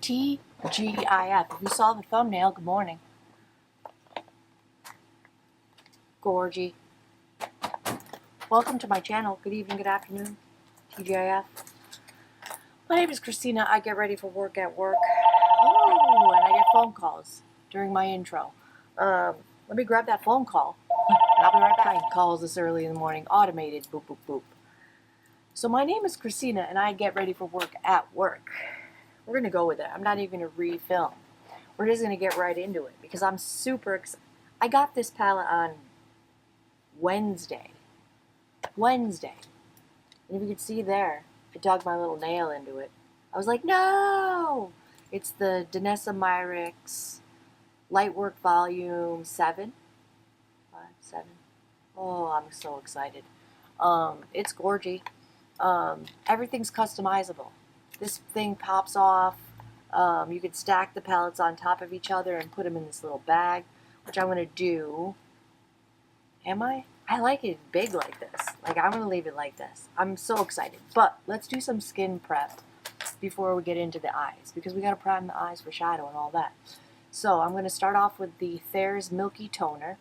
TGIF. If you saw the thumbnail, good morning. Gorgy. Welcome to my channel. Good evening, good afternoon. TGIF. My name is Christina. I get ready for work at work. Oh, and I get phone calls during my intro. Let me grab that phone call. And I'll be right back. Calls this early in the morning. Automated. Boop, boop, boop. So my name is Christina, and I get ready for work at work. We're going to go with it. I'm not even going to refilm. We're just going to get right into it because I'm super excited. I got this palette on Wednesday. And if you can see there, I dug my little nail into it. I was like, no! It's the Danessa Myricks Lightwork Volume 7. 7. Oh, I'm so excited. It's gorgy. Everything's customizable. This thing pops off. You can stack the palettes on top of each other and put them in this little bag, which I'm going to do. Am I? I like it big like this. Like, I'm going to leave it like this. I'm so excited. But let's do some skin prep before we get into the eyes, because we got to prime the eyes for shadow and all that. So I'm going to start off with the Thayer's Milky Toner.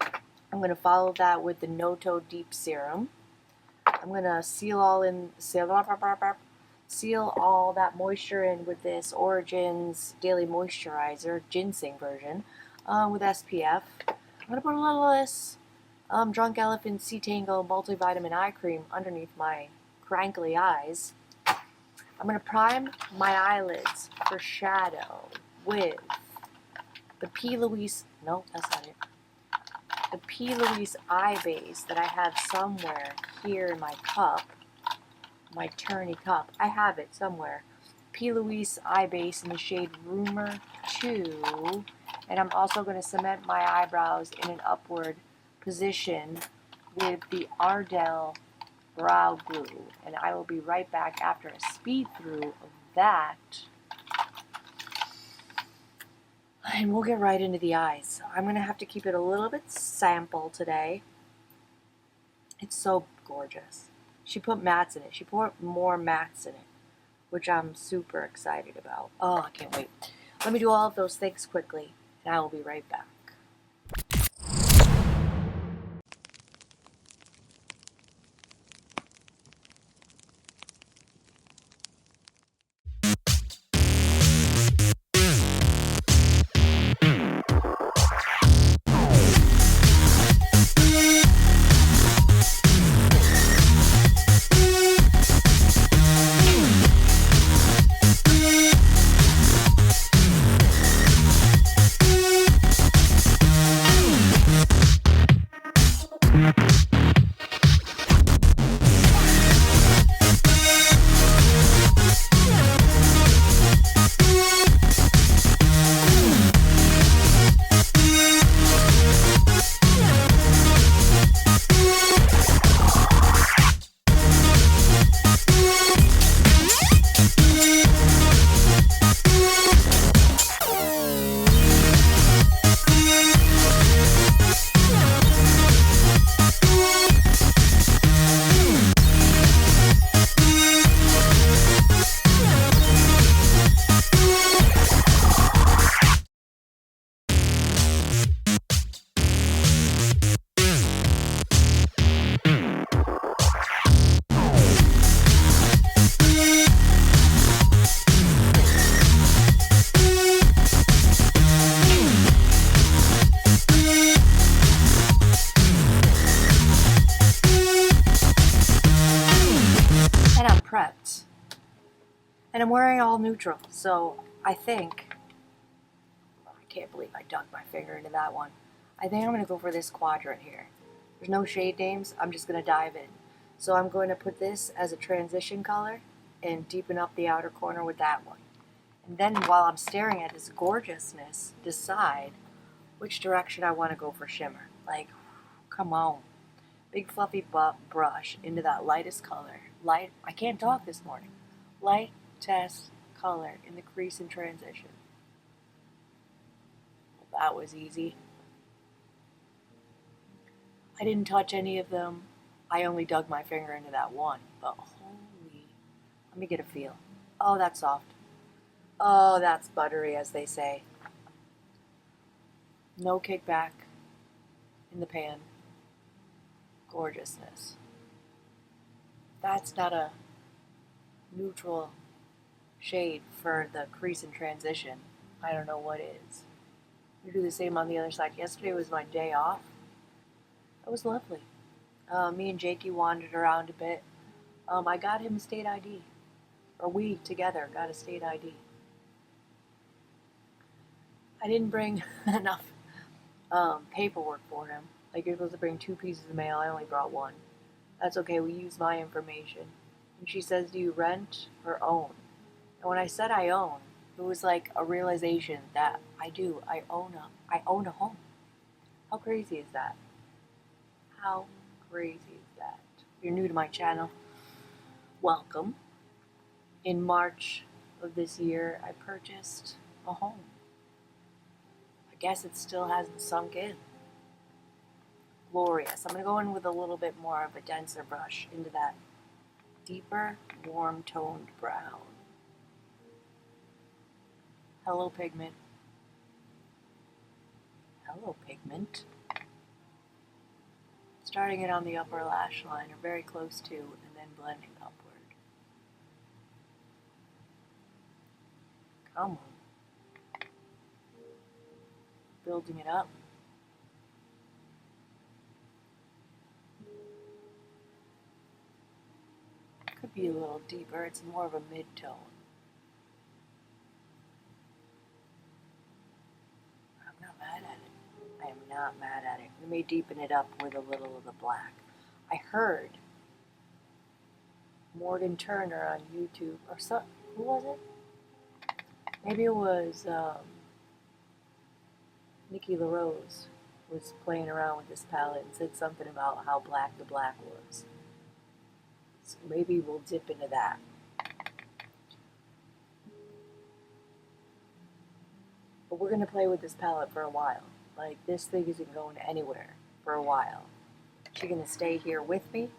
I'm going to follow that with the Noto Deep Serum. I'm going to seal all that moisture in with this Origins Daily Moisturizer Ginseng version with SPF. I'm going to put a little of this Drunk Elephant Tango Multivitamin Eye Cream underneath my crankly eyes. I'm going to prime my eyelids for shadow with the Louise Eye Base that I have somewhere here in my cup, my turny cup. I have it somewhere. Louise Eye Base in the shade Rumor 2. And I'm also going to cement my eyebrows in an upward position with the Ardell Brow Glue. And I will be right back after a speed through of that. And we'll get right into the eyes. I'm going to have to keep it a little bit sample today. It's so gorgeous. She put mattes in it. She put more mattes in it, which I'm super excited about. Oh, I can't wait. Let me do all of those things quickly, and I will be right back. Prepped. And I'm wearing all neutral, so I think, I can't believe I dug my finger into that one. I think I'm going to go for this quadrant here. There's no shade names, I'm just going to dive in. So I'm going to put this as a transition color and deepen up the outer corner with that one. And then while I'm staring at this gorgeousness, decide which direction I want to go for shimmer. Like, come on. Big fluffy brush into that lightest color. I can't talk this morning. Lightest color in the crease and transition. Well, that was easy. I didn't touch any of them. I only dug my finger into that one. But holy, let me get a feel. Oh, that's soft. Oh, that's buttery, as they say. No kickback in the pan. Gorgeousness. That's not a neutral shade for the crease and transition. I don't know what is. We do the same on the other side. Yesterday was my day off. It was lovely. Me and Jakey wandered around a bit. I got him a state ID. Or we together got a state ID. I didn't bring enough paperwork for him. Like, you're supposed to bring 2 pieces of mail. I only brought 1. That's okay. We use my information. And she says, do you rent or own? And when I said I own, it was like a realization that I do. I own a home. How crazy is that? How crazy is that? If you're new to my channel, welcome. In March of this year, I purchased a home. I guess it still hasn't sunk in. Glorious. I'm going to go in with a little bit more of a denser brush into that deeper, warm toned brown. Hello, pigment. Hello, pigment. Starting it on the upper lash line, or very close to, and then blending upward. Come on. Building it up. Could be a little deeper. It's more of a mid-tone. I'm not mad at it. I am not mad at it. We may deepen it up with a little of the black. I heard Morgan Turner on YouTube, or some, who was it? Maybe it was Nikki LaRose was playing around with this palette and said something about how black the black was. So maybe we'll dip into that. But we're going to play with this palette for a while. Like, this thing isn't going anywhere for a while. She's going to stay here with me.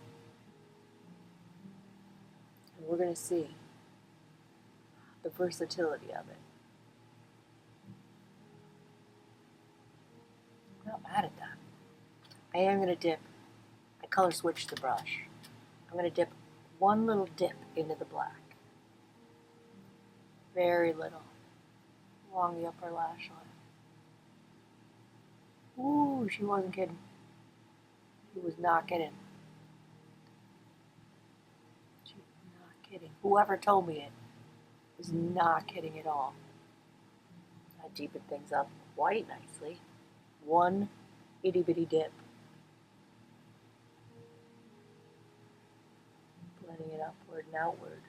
And we're going to see the versatility of it. I'm not mad at that. I am going to dip. I color switch the brush. I'm going to dip one little dip into the black. Very little. Along the upper lash line. Ooh, she wasn't kidding. She was not kidding. She was not kidding. Whoever told me it was not kidding at all. I deepened things up quite nicely. One itty bitty dip. Blending it upward and outward.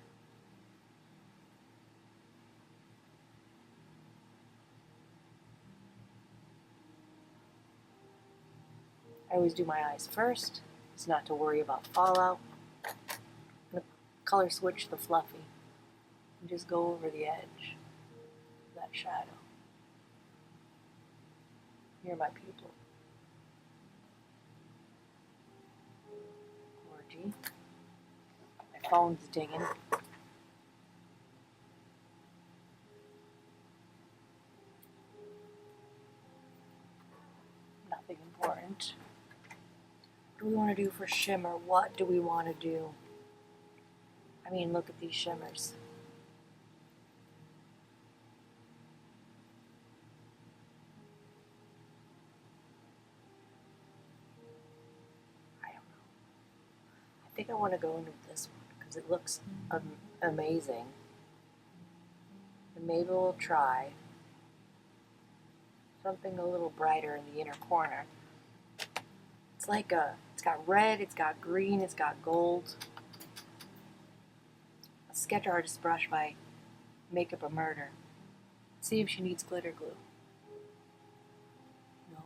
I always do my eyes first. It's not to worry about fallout. I'm going to color switch the fluffy and just go over the edge of that shadow. Near my pupil. Gorgy. My phone's dinging. Nothing important. What do we want to do for shimmer? What do we want to do? I mean, look at these shimmers. I don't know. I think I want to go into this one because it looks amazing. And maybe we'll try something a little brighter in the inner corner. It's like it's got red, it's got green, it's got gold. A sketch artist brush by Makeup a Murder. See if she needs glitter glue. No.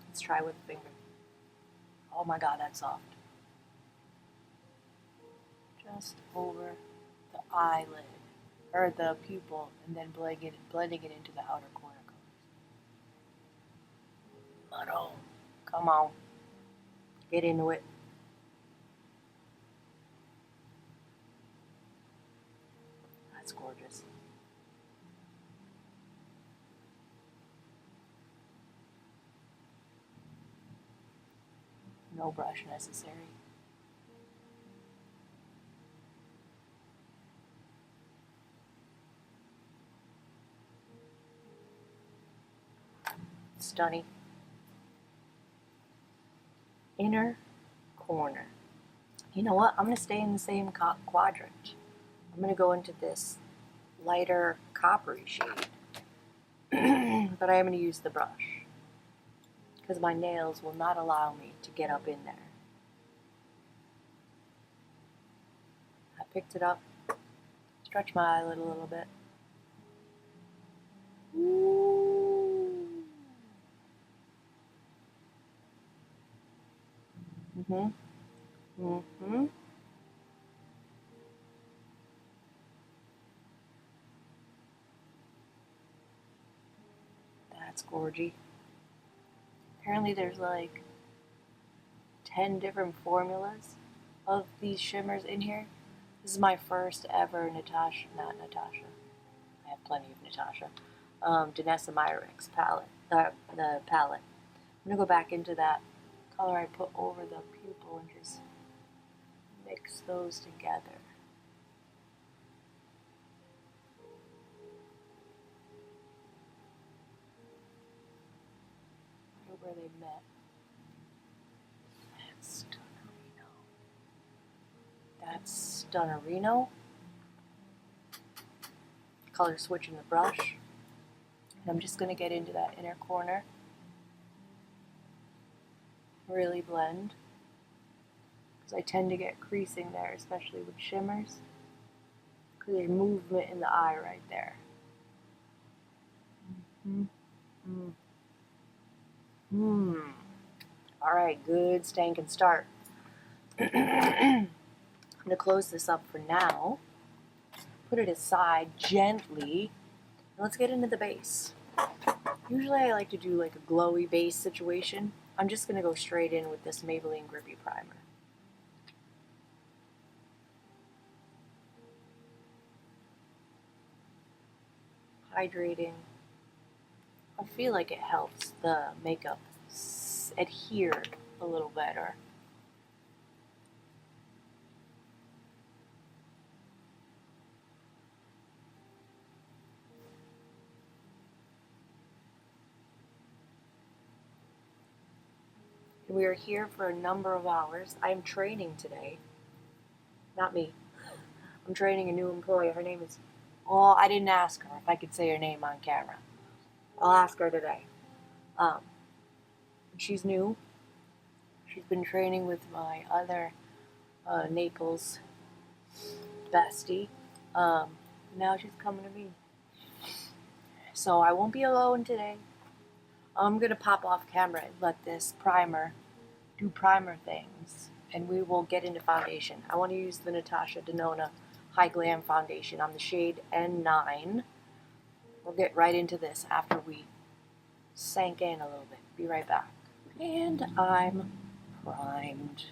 Let's try with the finger. Oh my god, that's soft. Just over the eyelid, or the pupil, and then blending it into the outer corner colors. Come on. Get into it. That's gorgeous. No brush necessary. Stunning. Inner corner. You know what? I'm going to stay in the same quadrant. I'm going to go into this lighter coppery shade. But I am going to use the brush because my nails will not allow me to get up in there. I picked it up, stretch my eyelid a little bit. Ooh. That's gorgy. Apparently there's like 10 different formulas of these shimmers in here. This is my first ever Natasha, not Natasha. I have plenty of Natasha. Danessa Myricks palette, the palette. I'm gonna go back into that color I put over the pupil and just mix those together. Right where they met. That's Stunnerino. That's Stunnerino. Color switching the brush. And I'm just gonna get into that inner corner. Really blend. Because I tend to get creasing there, especially with shimmers. Because there's movement in the eye right there. Alright, good stankin' start. I'm going to close this up for now. Put it aside gently. And let's get into the base. Usually I like to do like a glowy base situation. I'm just going to go straight in with this Maybelline Grippy primer. Hydrating. I feel like it helps the makeup adhere a little better. We are here for a number of hours. I'm training today. Not me. I'm training a new employee. Her name is... Well, I didn't ask her if I could say her name on camera. I'll ask her today. She's new. She's been training with my other Naples bestie. Now she's coming to me. So I won't be alone today. I'm going to pop off camera and let this primer do primer things. And we will get into foundation. I want to use the Natasha Denona High Glam Foundation on the shade N9. We'll get right into this after we sank in a little bit. Be right back. And I'm primed.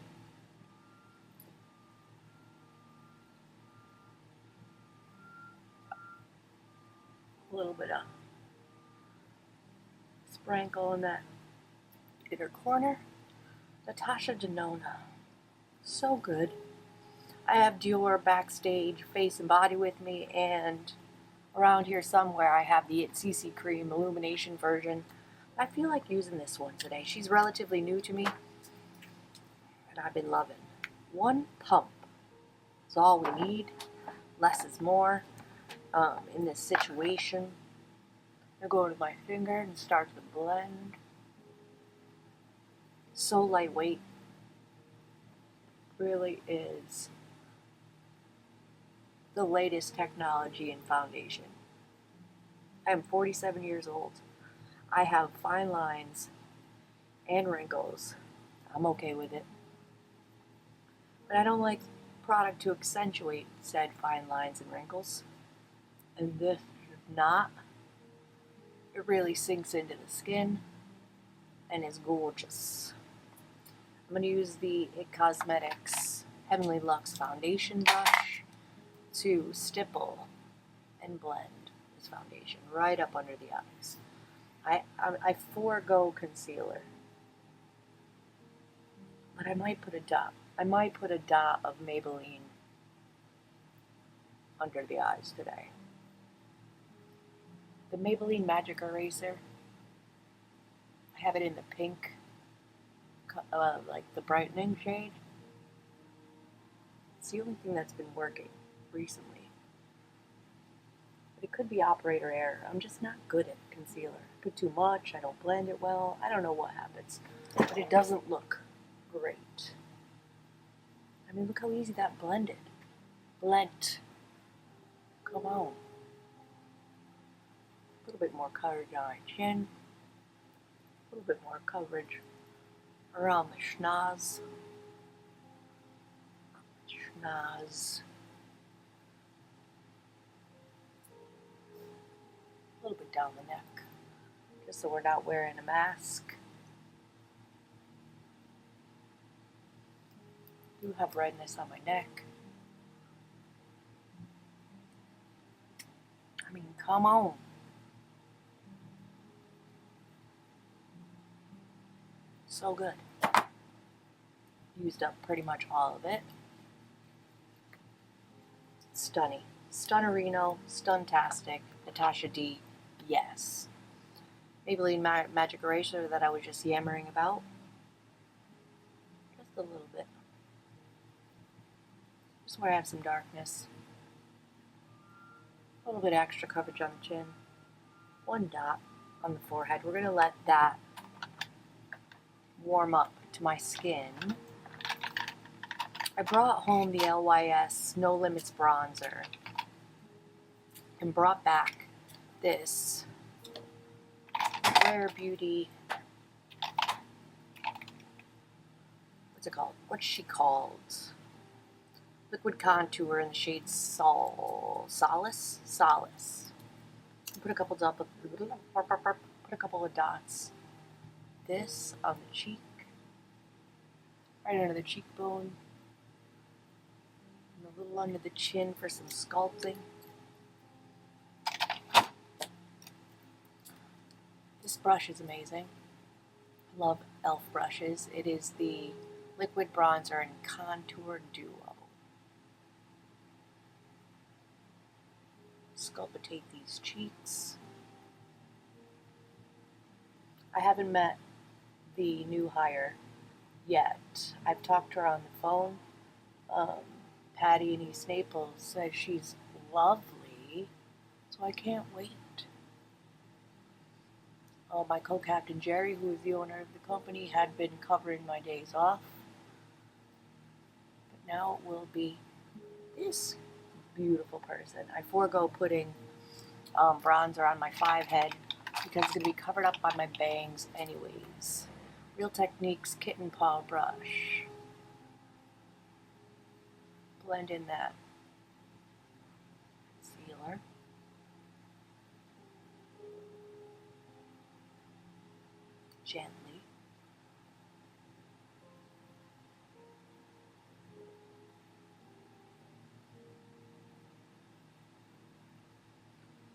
A little bit of sprinkle in that inner corner. Natasha Denona. So good. I have Dior Backstage Face and Body with me, and around here somewhere I have the CC Cream Illumination version. I feel like using this one today. She's relatively new to me, and I've been loving. One pump is all we need. Less is more in this situation. I go to my finger and start to blend. So lightweight. Really is the latest technology in foundation. I am 47 years old. I have fine lines and wrinkles. I'm okay with it. But I don't like product to accentuate said fine lines and wrinkles. And this is not. It really sinks into the skin and is gorgeous. I'm going to use the IT Cosmetics Heavenly Luxe Foundation Brush to stipple and blend this foundation right up under the eyes. I forego concealer, but I might put a dot. I might put a dot of Maybelline under the eyes today. The Maybelline Magic Eraser, I have it in the pink, like the brightening shade. It's the only thing that's been working recently. But it could be operator error. I'm just not good at concealer. I put too much, I don't blend it well, I don't know what happens. But it doesn't look great. I mean, look how easy that blended. Blend. Come on. A little bit more coverage on my chin. A little bit more coverage around the schnoz. Schnoz. A little bit down the neck, just so we're not wearing a mask. I do have redness on my neck. I mean, come on. So good. Used up pretty much all of it. Stunning. Stunnerino, Stuntastic, Natasha D, yes. Maybelline Magic Eraser that I was just yammering about. Just a little bit. Just where I have some darkness. A little bit extra coverage on the chin. One dot on the forehead. We're going to let that warm up to my skin. I brought home the LYS No Limits bronzer and brought back this Rare Beauty, what's it called? What's she called? Liquid contour in the shade Solace. Put a couple of dots. This on the cheek, right under the cheekbone, and a little under the chin for some sculpting. This brush is amazing. I love e.l.f. brushes. It is the Liquid Bronzer and Contour Duo. Sculptate these cheeks. I haven't met the new hire yet. I've talked to her on the phone. Patty in East Naples says she's lovely, so I can't wait. My co-captain Jerry, who is the owner of the company, had been covering my days off. But now it will be this beautiful person. I forego putting bronzer on my 5 head because it's going to be covered up by my bangs anyways. Real Techniques Kitten Paw Brush. Blend in that concealer. Gently.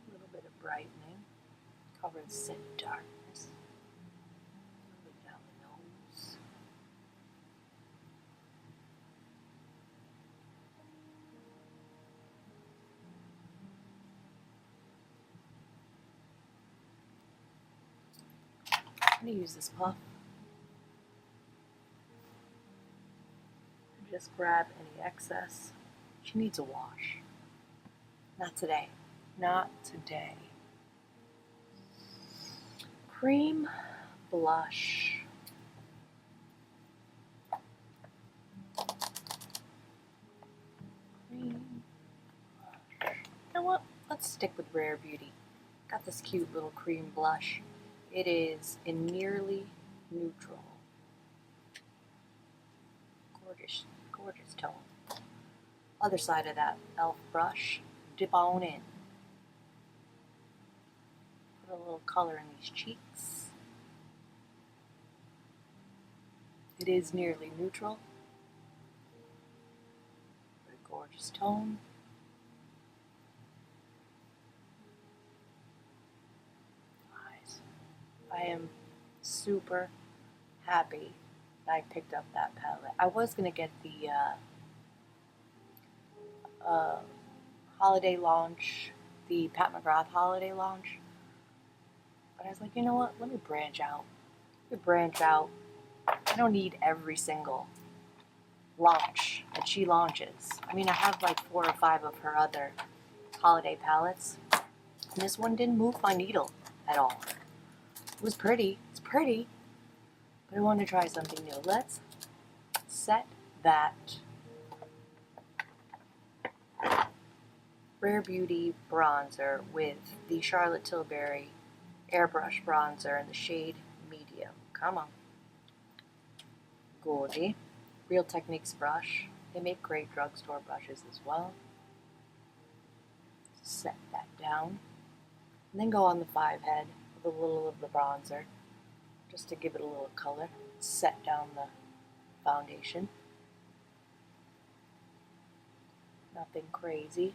A little bit of brightening. Cover the sin darkness. A little bit down the nose. I'm going to use this puff. Just grab any excess. She needs a wash. Not today. Not today. Cream blush. Cream blush. You know what? Let's stick with Rare Beauty. Got this cute little cream blush. It is in Nearly Neutral. Gorgeous tone. Other side of that e.l.f. brush, dip on in. Put a little color in these cheeks. It is nearly neutral. A gorgeous tone. Eyes. I am super happy that I picked up that palette. I was going to get the holiday launch, the Pat McGrath holiday launch. But I was like, you know what? Let me branch out. I don't need every single launch that she launches. I mean, I have like 4 or 5 of her other holiday palettes. And this one didn't move my needle at all. It was pretty. It's pretty. But I wanted to try something new. Let's set that Rare Beauty bronzer with the Charlotte Tilbury Airbrush bronzer in the shade Medium. Come on. Gorgy. Real Techniques brush. They make great drugstore brushes as well. Set that down. And then go on the 5 head with a little of the bronzer just to give it a little color. Set down the foundation. Nothing crazy.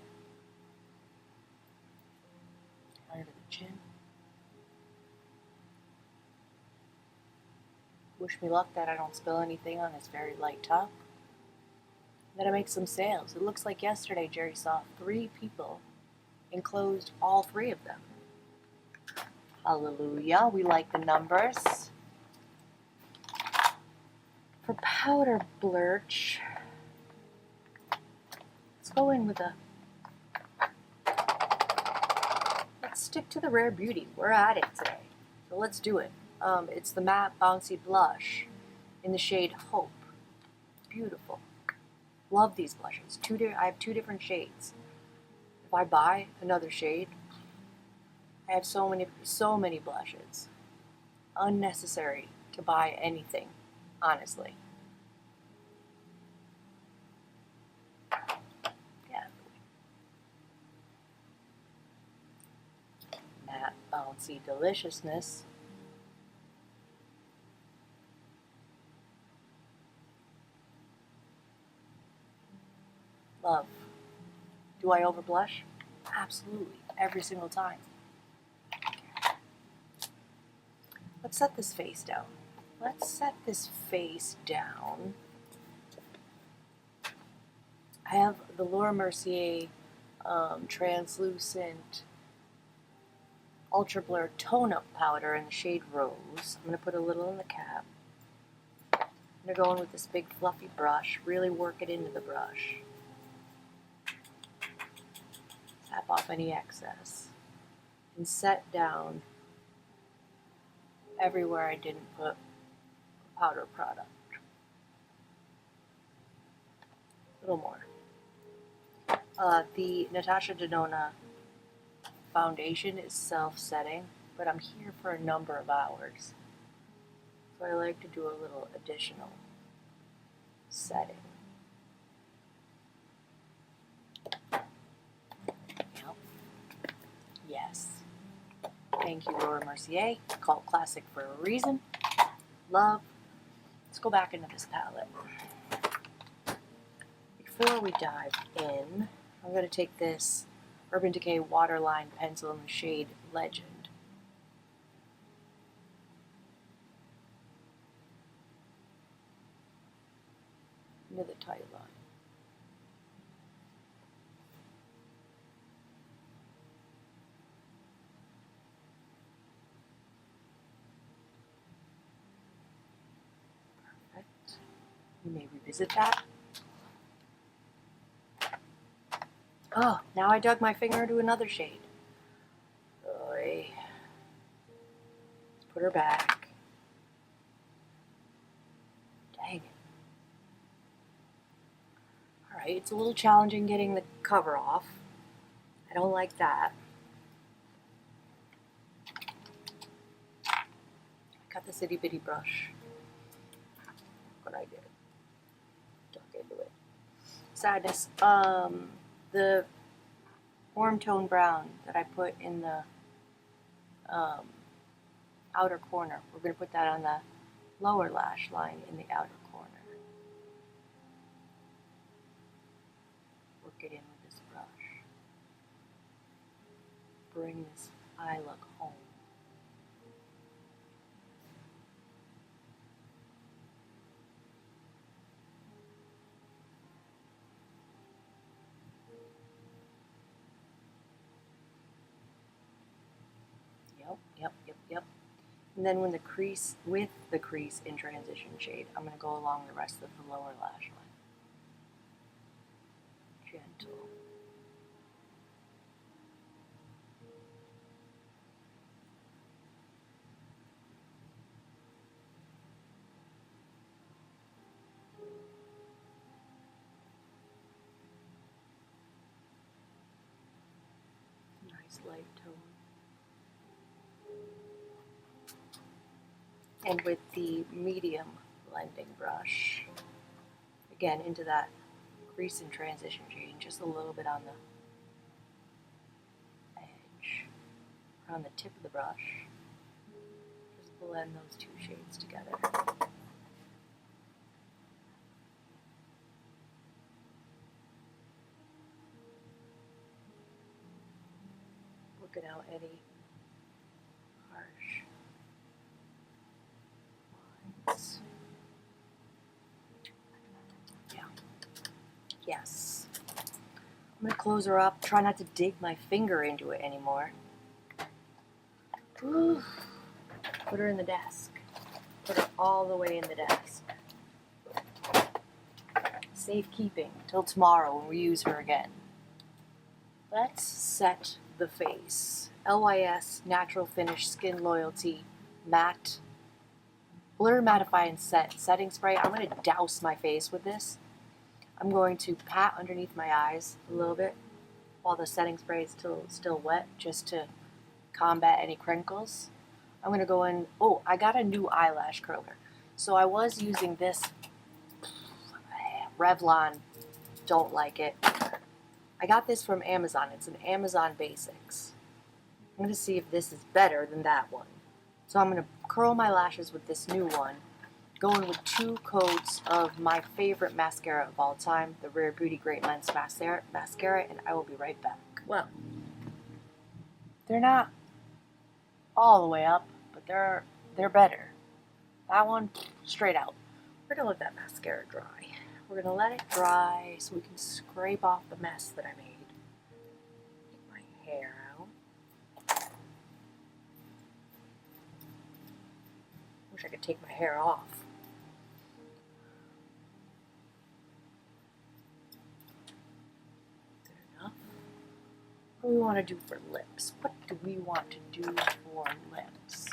Under the chin. Wish me luck that I don't spill anything on this very light top. Then I make some sales. It looks like yesterday Jerry saw 3 people and closed all 3 of them. Hallelujah. We like the numbers. For powder blurch, let's go in with let's stick to the Rare Beauty. We're at it today. So let's do it. It's the matte Bouncy blush in the shade Hope. Beautiful. Love these blushes. I have 2 different shades. If I buy another shade, I have so many blushes. Unnecessary to buy anything, honestly. Yeah. Matte Bouncy deliciousness. Love. Do I overblush? Absolutely. Every single time. Let's set this face down. I have the Laura Mercier translucent ultra blur tone-up powder in the shade Rose. I'm going to put a little in the cap. I'm going to go in with this big fluffy brush, really work it into the brush. Tap off any excess. And set down everywhere I didn't put a powder product. A little more. The Natasha Denona foundation is self-setting, but I'm here for a number of hours. So I like to do a little additional setting. Yep. Yes. Thank you, Laura Mercier. Cult classic for a reason. Love. Let's go back into this palette. Before we dive in, I'm going to take this Urban Decay Waterline pencil in the shade Legend. Into the tight line. Perfect. You may revisit that. Oh, now I dug my finger into another shade. Oy. Let's put her back. Dang it. Alright, it's a little challenging getting the cover off. I don't like that. I got this itty bitty brush. What I did. Dug into it. Sadness. The warm tone brown that I put in the outer corner. We're going to put that on the lower lash line in the outer corner. Work it in with this brush. Bring this eye look home. Yep. And then with the crease in transition shade, I'm going to go along the rest of the lower lash line. Gentle. Nice light tone. And with the medium blending brush, again into that crease and transition shade, just a little bit on the edge, or on the tip of the brush. Just blend those two shades together. Working out any harsh lines. Yeah. Yes. I'm going to close her up. Try not to dig my finger into it anymore. Ooh. Put her in the desk. Put her all the way in the desk. Safekeeping till tomorrow when we use her again. Let's set the face. LYS Natural Finish Skin Loyalty Matte Blur Mattify and Set Setting Spray. I'm going to douse my face with this. I'm going to pat underneath my eyes a little bit while the setting spray is still wet, just to combat any crinkles. I'm going to go in. Oh, I got a new eyelash curler. So I was using this Revlon. Don't like it. I got this from Amazon. It's an Amazon Basics. I'm going to see if this is better than that one. So I'm going to curl my lashes with this new one, going with 2 coats of my favorite mascara of all time, the Rare Beauty Great Lens Mascara, and I will be right back. Well, they're not all the way up, but they're better. That one, straight out. We're going to let that mascara dry. We're going to let it dry so we can scrape off the mess that I made. Take my hair out. Wish I could take my hair off. Good enough. What do we want to do for lips? What do we want to do for lips?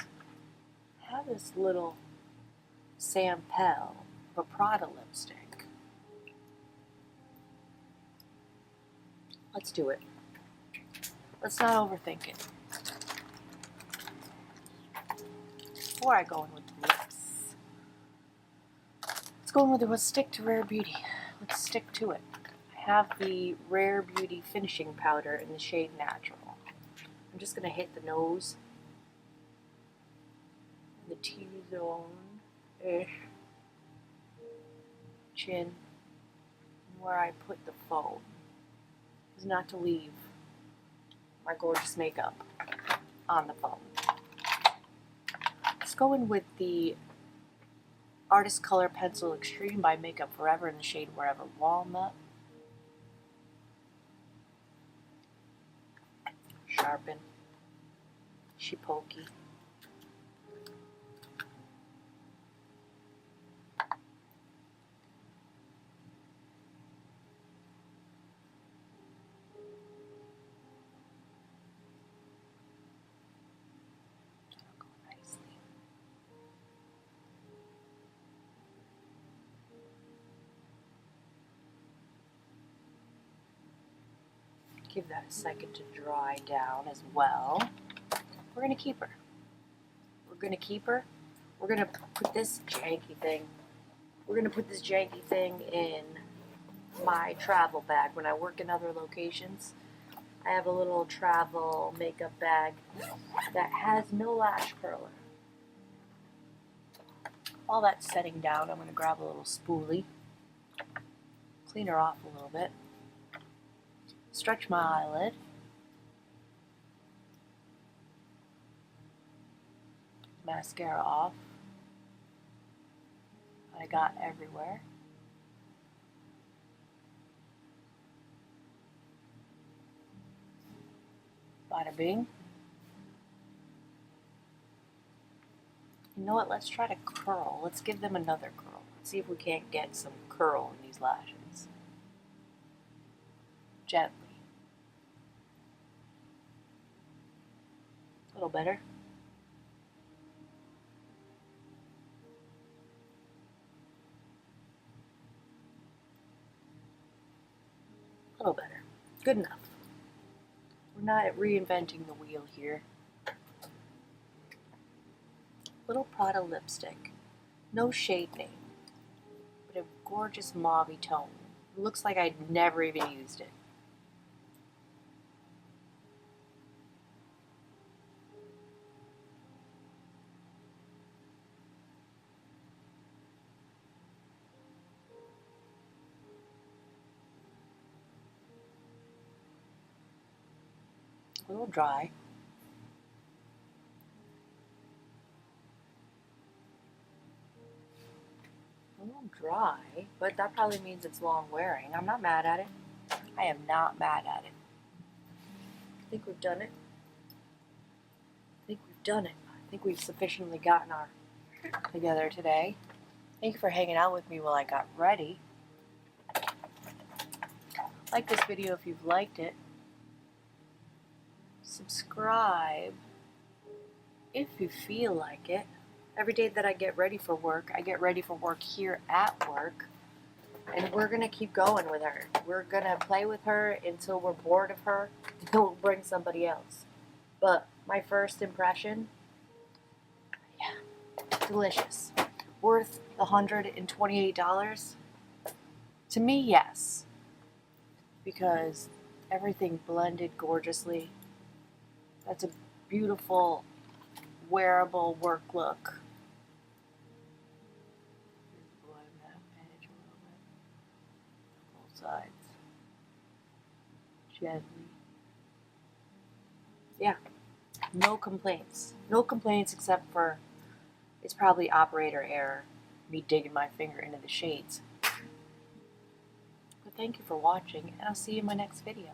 I have this little sample of a Prada lipstick. Let's do it. Let's not overthink it. Before I go in with the lips, let's go in with let's stick to Rare Beauty. Let's stick to it. I have the Rare Beauty finishing powder in the shade Natural. I'm just going to hit the nose, the T-zone-ish, chin, and where I put the foam. Is not to leave my gorgeous makeup on the phone. Let's go in with the Artist Color Pencil Extreme by Makeup Forever in the shade Wherever Walnut. Sharpen. Shipoki. Give that a second to dry down as well. We're going to keep her. We're going to keep her. We're going to put this janky thing. We're going to put this janky thing in my travel bag when I work in other locations. I have a little travel makeup bag that has no lash curler. while that's setting down, I'm going to grab a little spoolie, clean her off a little bit, stretch my eyelid, mascara off. I got everywhere. Bada bing. You know what? Let's try to curl. Let's give them another curl. Let's see if we can't get some curl in these lashes. Gently. A little better. A little better. Good enough. We're not reinventing the wheel here. Little Prada lipstick. No shade name, but a gorgeous mauve tone. It looks like I'd never even used it. A little dry. A little dry, but that probably means it's long wearing. I'm not mad at it. I am not mad at it. I think we've done it. I think we've done it. I think we've sufficiently gotten our together today. Thank you for hanging out with me while I got ready. Like this video if you've liked it. Subscribe if you feel like it. Every day that I get ready for work, I get ready for work here at work. And we're going to keep going with her. We're going to play with her until we're bored of her. And then we'll bring somebody else. But my first impression, yeah, delicious. Worth $128? To me, yes. Because everything blended gorgeously. That's a beautiful, wearable work look. Edge a little bit. Both sides. Gently. Yeah. No complaints. No complaints except for it's probably operator error. Me digging my finger into the shades. But thank you for watching, and I'll see you in my next video.